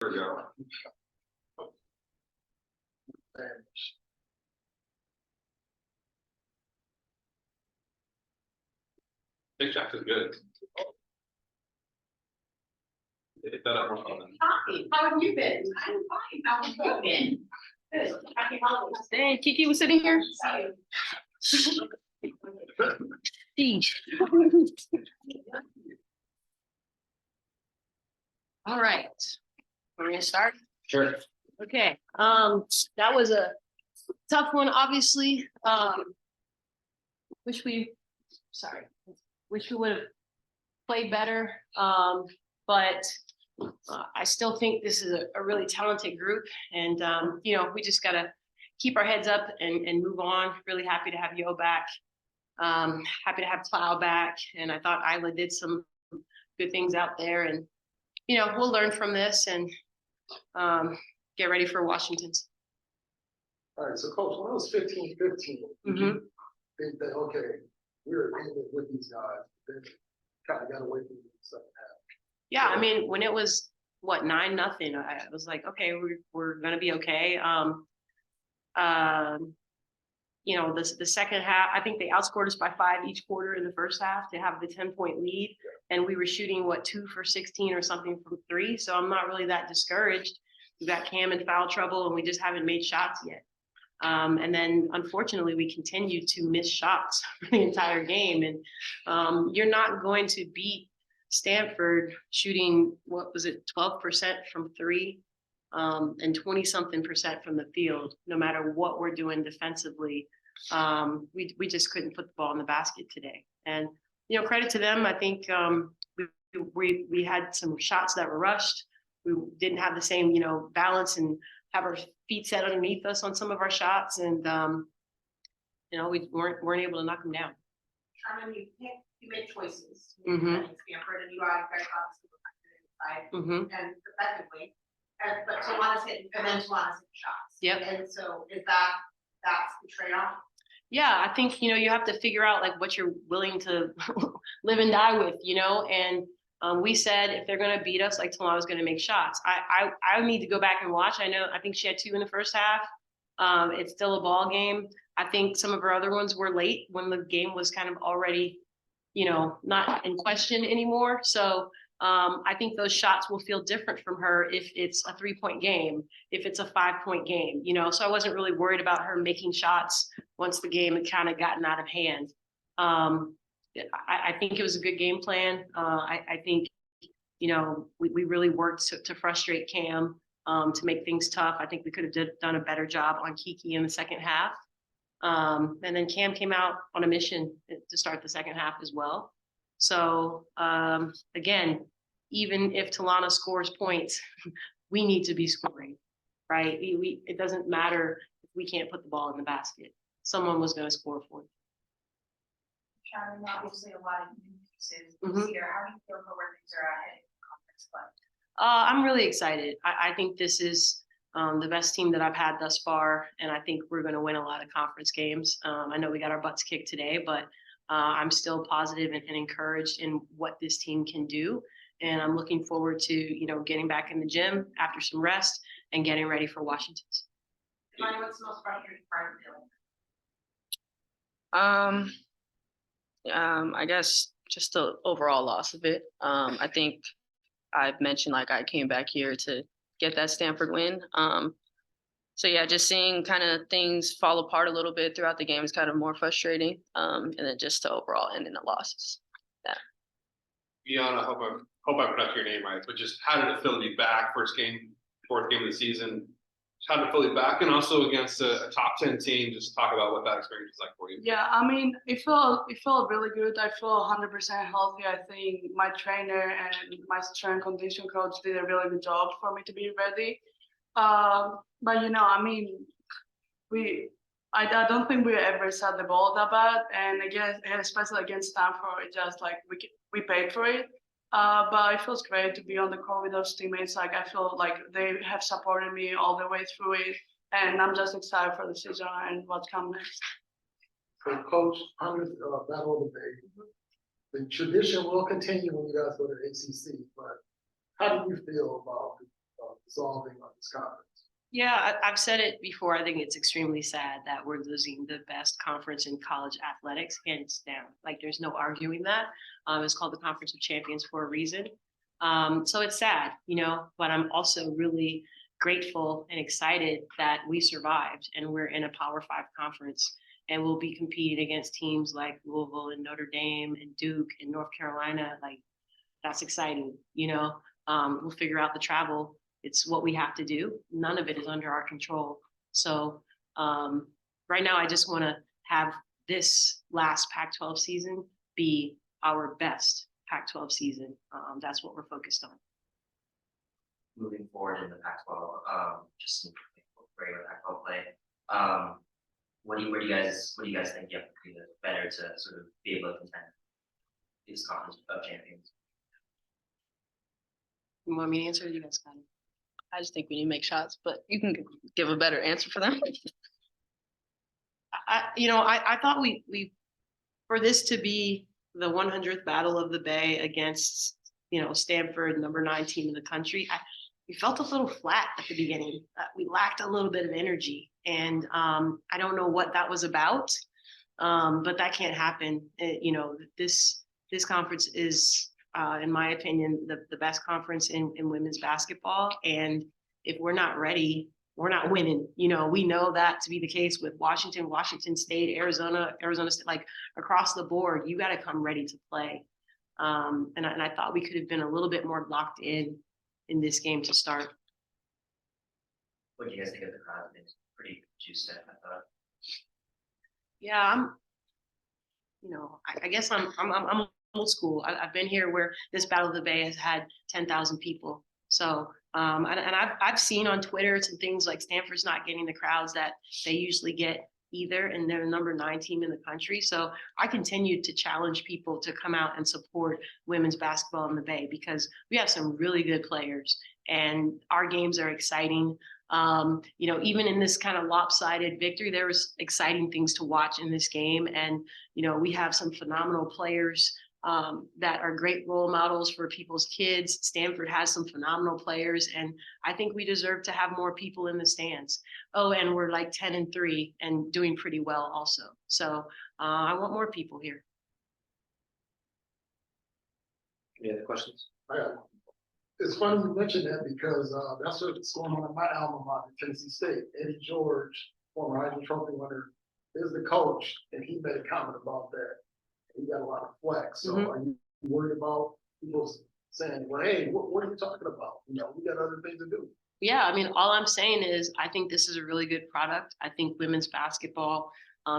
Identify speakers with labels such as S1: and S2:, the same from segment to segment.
S1: There we go. Big Jack is good. Hit that up more often.
S2: Hi, how have you been? I'm fine. How have you been? Good. Happy holidays. Dang, Kiki was sitting here. Sheesh. All right. We're gonna start.
S1: Sure.
S2: Okay. That was a tough one, obviously. Wish we would have played better. But I still think this is a really talented group, and we just gotta keep our heads up and move on. Really happy to have Yo back. Happy to have Plow back, and I thought Isla did some good things out there, and we'll learn from this and get ready for Washington's.
S3: All right, so Coach, when it was 15-15,
S2: Mm-hmm.
S3: think that, okay, we're in it with these guys, then kind of got away from the second half.
S2: Yeah, I mean, when it was 9-0, I was like, okay, we're gonna be okay. The second half, I think they outscored us by 5 each quarter in the first half to have the 10-point lead, and we were shooting 2 for 16 or something from 3. So I'm not really that discouraged. We got Cam in foul trouble, and we just haven't made shots yet. And then unfortunately, we continued to miss shots for the entire game, and you're not going to beat Stanford shooting, 12% from 3, and 20-something% from the field, no matter what we're doing defensively. We just couldn't put the ball in the basket today. And, credit to them. I think we had some shots that were rushed. We didn't have the same, balance and have our feet set underneath us on some of our shots. And, we weren't able to knock them down.
S4: Sherman, you made choices.
S2: Mm-hmm.
S4: Stanford, and you guys obviously were
S2: Mm-hmm.
S4: and effectively. But Tawana's hitting, and then Tawana's hitting shots.
S2: Yep.
S4: And so that's the trade-off?
S2: Yeah, I think, you have to figure out what you're willing to live and die with, and we said, if they're going to beat us, Tawana's going to make shots. I need to go back and watch. I think she had 2 in the first half. It's still a ball game. I think some of her other ones were late when the game was kind of already, not in question anymore. So I think those shots will feel different from her if it's a 3-point game, if it's a 5-point game, so I wasn't really worried about her making shots once the game had kind of gotten out of hand. I think it was a good game plan. I think, we really worked to frustrate Cam, to make things tough. I think we could have done a better job on Kiki in the second half. And then Cam came out on a mission to start the second half as well. So again, even if Talana scores points, we need to be scoring, right? It doesn't matter if we can't put the ball in the basket. Someone was going to score for it.
S4: Sherman, obviously a lot of new pieces
S2: Mm-hmm.
S4: this year. How do you feel about where things are at in conference play?
S2: I'm really excited. I think this is the best team that I've had thus far, and I think we're going to win a lot of conference games. I know we got our butts kicked today, but I'm still positive and encouraged in what this team can do. And I'm looking forward to, getting back in the gym after some rest and getting ready for Washington's.
S4: Imani, what's the most frustrating part of dealing?
S5: I guess just the overall loss of it. I think I've mentioned I came back here to get that Stanford win. So yeah, just seeing kind of things fall apart a little bit throughout the game is kind of more frustrating. And then just the overall ending the losses. Yeah.
S1: Iana, I hope I pronounced your name right, but just how did it feel to be back? Fourth game of the season. How did it feel to be back, and also against a top 10 team? Just talk about what that experience was like for you.
S6: Yeah, I mean, it felt really good. I feel 100% healthy. I think my trainer and my strength condition coach did a really good job for me to be ready. But I mean, I don't think we ever set the ball that bad, and again, especially against Stanford, it's just we paid for it. But it feels great to be on the court with those teammates. I feel like they have supported me all the way through it, and I'm just excited for the season and what's coming next.
S3: So, Coach, I'm just battle of the day. The tradition will continue when you guys go to ACC, but how do you feel about dissolving of this conference.
S2: Yeah, I've said it before. I think it's extremely sad that we're losing the best conference in college athletics, hands down. Like, there's no arguing that. It's called the Conference of Champions for a reason. So it's sad, but I'm also really grateful and excited that we survived and we're in a Power 5 conference, and we'll be competing against teams like Louisville and Notre Dame and Duke and North Carolina. Like, that's exciting, we'll figure out the travel. It's what we have to do. None of it is under our control. So right now, I just want to have this last Pac-12 season be our best Pac-12 season. That's what we're focused on.
S7: Moving forward in the Pac-12, just in regular Pac-12 play. What do you guys think you have to do better to sort of be able to contend this Conference of Champions?
S2: You want me to answer? You guys got it.
S5: I just think we need to make shots, but you can give a better answer for them.
S2: I thought we for this to be the 100th Battle of the Bay against, Stanford, number 9 team in the country, we felt a little flat at the beginning. We lacked a little bit of energy, and I don't know what that was about, but that can't happen. This conference is, in my opinion, the best conference in women's basketball. And if we're not ready, we're not winning. We know that to be the case with Washington State, Arizona State, like across the board. You got to come ready to play. And I thought we could have been a little bit more locked in this game to start.
S7: What do you guys think of the crowd? It's pretty juiced up, I thought.
S2: Yeah, I guess I'm old school. I've been here where this Battle of the Bay has had 10,000 people. So, and I've seen on Twitter some things like Stanford's not getting the crowds that they usually get either, and they're the number 9 team in the country. So I continue to challenge people to come out and support women's basketball in the Bay, because we have some really good players and our games are exciting. Even in this kind of lopsided victory, there was exciting things to watch in this game. And, we have some phenomenal players that are great role models for people's kids. Stanford has some phenomenal players, and I think we deserve to have more people in the stands. Oh, and we're like 10-3 and doing pretty well also. So I want more people here.
S7: Any other questions?
S3: It's funny you mentioned that, because that's what's going on in my alma mater, Tennessee State. Eddie George, former Heisman Trophy winner, is the coach, and he made a comment about that. He got a lot of flack. So are you worried about people saying, well, hey, what are you talking about? We got other things to do.
S2: Yeah, I mean, all I'm saying is I think this is a really good product. I think women's basketball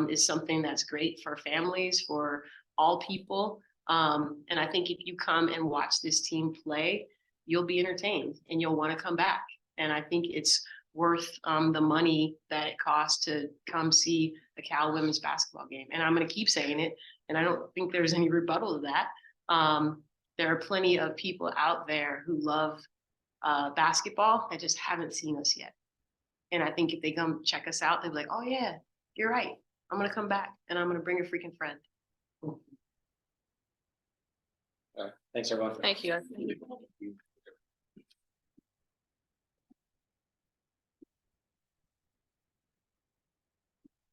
S2: is something that's great for families, for all people. And I think if you come and watch this team play, you'll be entertained and you'll want to come back. And I think it's worth the money that it costs to come see a Cal women's basketball game. And I'm going to keep saying it, and I don't think there's any rebuttal to that. There are plenty of people out there who love basketball that just haven't seen us yet. And I think if they come check us out, they'll be like, oh yeah, you're right. I'm going to come back and I'm going to bring a freaking friend.
S8: Thanks everyone.
S5: Thank you.